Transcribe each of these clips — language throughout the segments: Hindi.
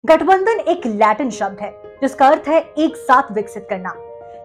गठबंधन एक लैटिन शब्द है जिसका अर्थ है एक साथ विकसित करना।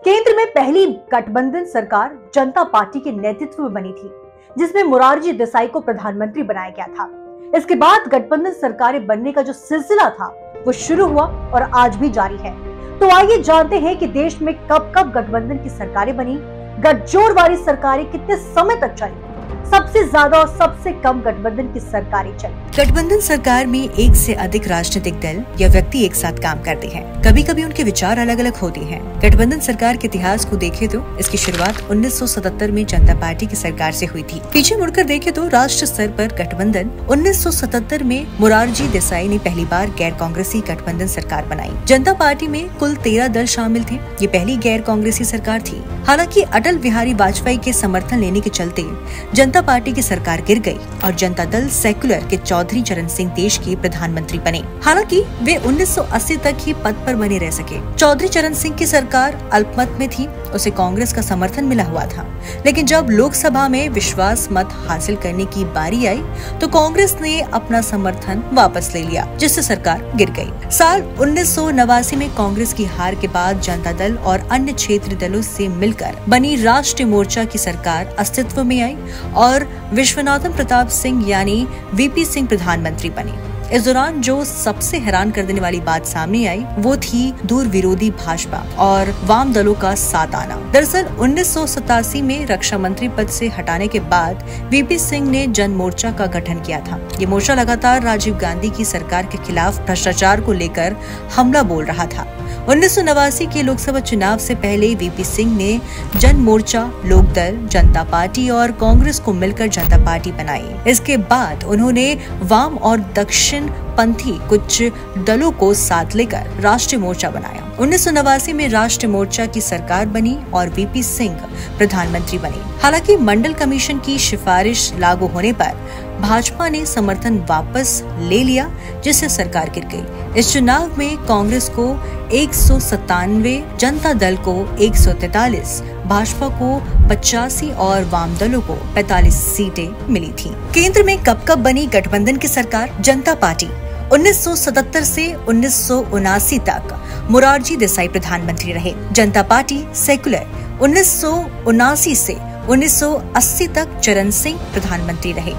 केंद्र में पहली गठबंधन सरकार जनता पार्टी के नेतृत्व में बनी थी, जिसमें मोरारजी देसाई को प्रधानमंत्री बनाया गया था। इसके बाद गठबंधन सरकारें बनने का जो सिलसिला था वो शुरू हुआ और आज भी जारी है। तो आइए जानते हैं कि देश में कब कब गठबंधन की सरकारें बनी, गठजोड़ वाली सरकारें कितने समय तक चली, सबसे ज्यादा और सबसे कम गठबंधन की सरकारें चली। गठबंधन सरकार में एक से अधिक राजनीतिक दल या व्यक्ति एक साथ काम करते हैं। कभी कभी उनके विचार अलग अलग होते हैं। गठबंधन सरकार के इतिहास को देखें तो इसकी शुरुआत 1977 में जनता पार्टी की सरकार से हुई थी। पीछे मुड़कर देखें तो राष्ट्र स्तर पर गठबंधन 1977 में मोरारजी देसाई ने पहली बार गैर कांग्रेसी गठबंधन सरकार बनाई। जनता पार्टी में कुल 13 दल शामिल थे। ये पहली गैर कांग्रेसी सरकार थी। हालांकि अटल बिहारी वाजपेयी के समर्थन लेने के चलते जनता पार्टी की सरकार गिर गई और जनता दल सेक्युलर के चौधरी चरण सिंह देश के प्रधानमंत्री बने। हालांकि वे 1980 तक ही पद पर बने रह सके। चौधरी चरण सिंह की सरकार अल्पमत में थी, उसे कांग्रेस का समर्थन मिला हुआ था। लेकिन जब लोकसभा में विश्वास मत हासिल करने की बारी आई तो कांग्रेस ने अपना समर्थन वापस ले लिया, जिससे सरकार गिर गई। साल 1989 में कांग्रेस की हार के बाद जनता दल और अन्य क्षेत्रीय दलों से मिलकर बनी राष्ट्रीय मोर्चा की सरकार अस्तित्व में आई और विश्वनाथन प्रताप सिंह यानी वीपी सिंह प्रधानमंत्री बने। इस दौरान जो सबसे हैरान कर देने वाली बात सामने आई वो थी दूर विरोधी भाजपा और वाम दलों का साथ आना। दरअसल 1987 में रक्षा मंत्री पद से हटाने के बाद वीपी सिंह ने जन मोर्चा का गठन किया था। ये मोर्चा लगातार राजीव गांधी की सरकार के खिलाफ भ्रष्टाचार को लेकर हमला बोल रहा था। 1989 के लोकसभा चुनाव से पहले वीपी सिंह ने जन मोर्चा, लोकदल, जनता पार्टी और कांग्रेस को मिलकर जनता पार्टी बनाई। इसके बाद उन्होंने वाम और दक्षिण पंथी कुछ दलों को साथ लेकर राष्ट्रीय मोर्चा बनाया। 1989 में राष्ट्रीय मोर्चा की सरकार बनी और वीपी सिंह प्रधानमंत्री बने। हालांकि मंडल कमीशन की सिफारिश लागू होने पर भाजपा ने समर्थन वापस ले लिया, जिससे सरकार गिर गई। इस चुनाव में कांग्रेस को 197, जनता दल को 143, भाजपा को 85 और वाम दलों को 45 सीटें मिली थी। केंद्र में कब कब बनी गठबंधन की सरकार? जनता पार्टी 1977 से 1979 तक मोरारजी देसाई प्रधानमंत्री रहे। जनता पार्टी सेक्युलर 1979 से 1980 तक चरण सिंह प्रधानमंत्री रहे।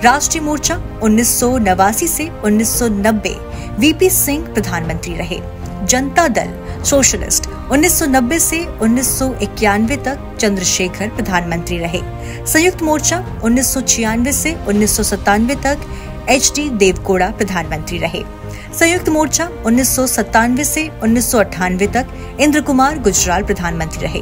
राष्ट्रीय मोर्चा 1989 से 1990 वीपी सिंह प्रधानमंत्री रहे। जनता दल सोशलिस्ट 1990 से 1991 तक चंद्रशेखर प्रधानमंत्री रहे। संयुक्त मोर्चा 1996 से 1997 तक HD देवगौड़ा प्रधानमंत्री रहे। संयुक्त मोर्चा 1997 से 1998 तक इंद्र कुमार गुजराल प्रधानमंत्री रहे।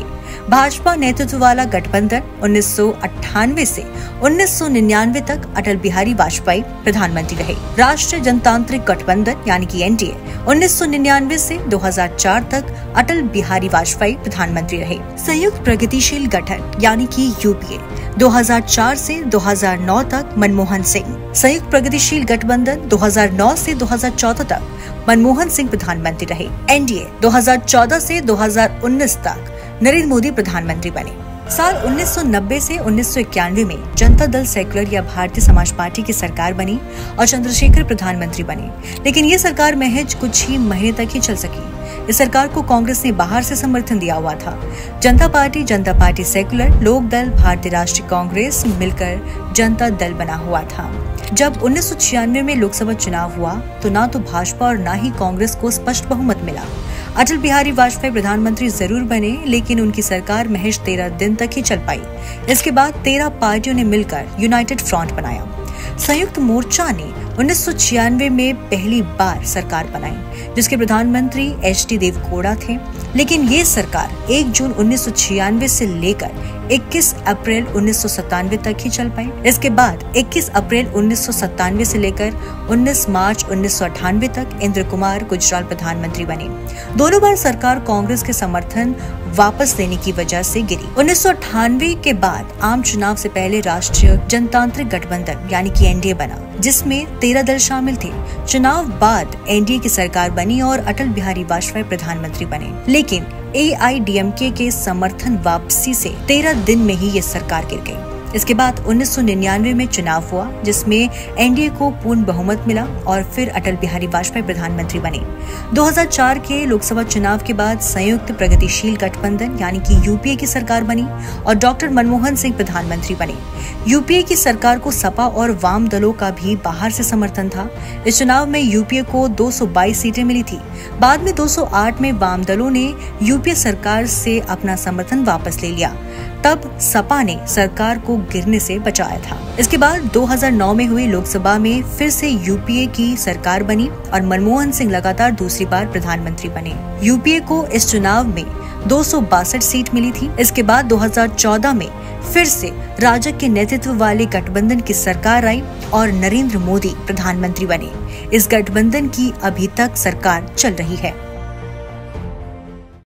भाजपा नेतृत्व वाला गठबंधन 1998 से 1999 तक अटल बिहारी वाजपेयी प्रधानमंत्री रहे। राष्ट्रीय जनतांत्रिक गठबंधन यानी कि NDA 1999 से 2004 तक अटल बिहारी वाजपेयी प्रधानमंत्री रहे। संयुक्त प्रगतिशील गठन यानी कि UPA 2004 से 2009 तक मनमोहन सिंह। संयुक्त प्रगतिशील गठबंधन 2009 से 2014 तक मनमोहन सिंह प्रधानमंत्री रहे। NDA 2014 से 2019 तक नरेंद्र मोदी प्रधानमंत्री बने। साल 1990 से 1991 में जनता दल सेक्युलर या भारतीय समाज पार्टी की सरकार बनी और चंद्रशेखर प्रधानमंत्री बने। लेकिन ये सरकार महज कुछ ही महीने तक ही चल सकी। इस सरकार को कांग्रेस ने बाहर से समर्थन दिया हुआ था। जनता पार्टी सेक्युलर, लोक दल, भारतीय राष्ट्रीय कांग्रेस मिलकर जनता दल बना हुआ था। जब 1996 में लोकसभा चुनाव हुआ तो ना तो भाजपा और ना ही कांग्रेस को स्पष्ट बहुमत मिला। अटल बिहारी वाजपेयी प्रधानमंत्री जरूर बने, लेकिन उनकी सरकार महज 13 दिन तक ही चल पाई। इसके बाद 13 पार्टियों ने मिलकर यूनाइटेड फ्रंट बनाया। संयुक्त मोर्चा ने 1996 में पहली बार सरकार बनाई, जिसके प्रधानमंत्री HD देवगौड़ा थे। लेकिन ये सरकार 1 जून 1996 से लेकर 21 अप्रैल 1997 तक ही चल पाई। इसके बाद 21 अप्रैल 1997 से लेकर 19 मार्च 1998 तक इंद्र कुमार गुजराल प्रधानमंत्री बने। दोनों बार सरकार कांग्रेस के समर्थन वापस लेने की वजह से गिरी। 1998 के बाद आम चुनाव से पहले राष्ट्रीय जनतांत्रिक गठबंधन यानी कि NDA बना, जिसमें 13 दल शामिल थे। चुनाव बाद NDA की सरकार बनी और अटल बिहारी वाजपेयी प्रधानमंत्री बने। लेकिन AIDMK के समर्थन वापसी से 13 दिन में ही ये सरकार गिर गई। इसके बाद 1999 में चुनाव हुआ, जिसमें एनडीए को पूर्ण बहुमत मिला और फिर अटल बिहारी वाजपेयी प्रधानमंत्री बने। 2004 के लोकसभा चुनाव के बाद संयुक्त प्रगतिशील गठबंधन यानी कि यूपीए की सरकार बनी और डॉक्टर मनमोहन सिंह प्रधानमंत्री बने। यूपीए की सरकार को सपा और वाम दलों का भी बाहर से समर्थन था। इस चुनाव में यूपीए को 222 सीटें मिली थी। बाद में 208 में वाम दलों ने यूपीए सरकार से अपना समर्थन वापस ले लिया। तब सपा ने सरकार को गिरने से बचाया था। इसके बाद 2009 में हुई लोकसभा में फिर से यूपीए की सरकार बनी और मनमोहन सिंह लगातार दूसरी बार प्रधानमंत्री बने। यूपीए को इस चुनाव में 262 सीट मिली थी। इसके बाद 2014 में फिर से राजग के नेतृत्व वाले गठबंधन की सरकार आई और नरेंद्र मोदी प्रधानमंत्री बने। इस गठबंधन की अभी तक सरकार चल रही है।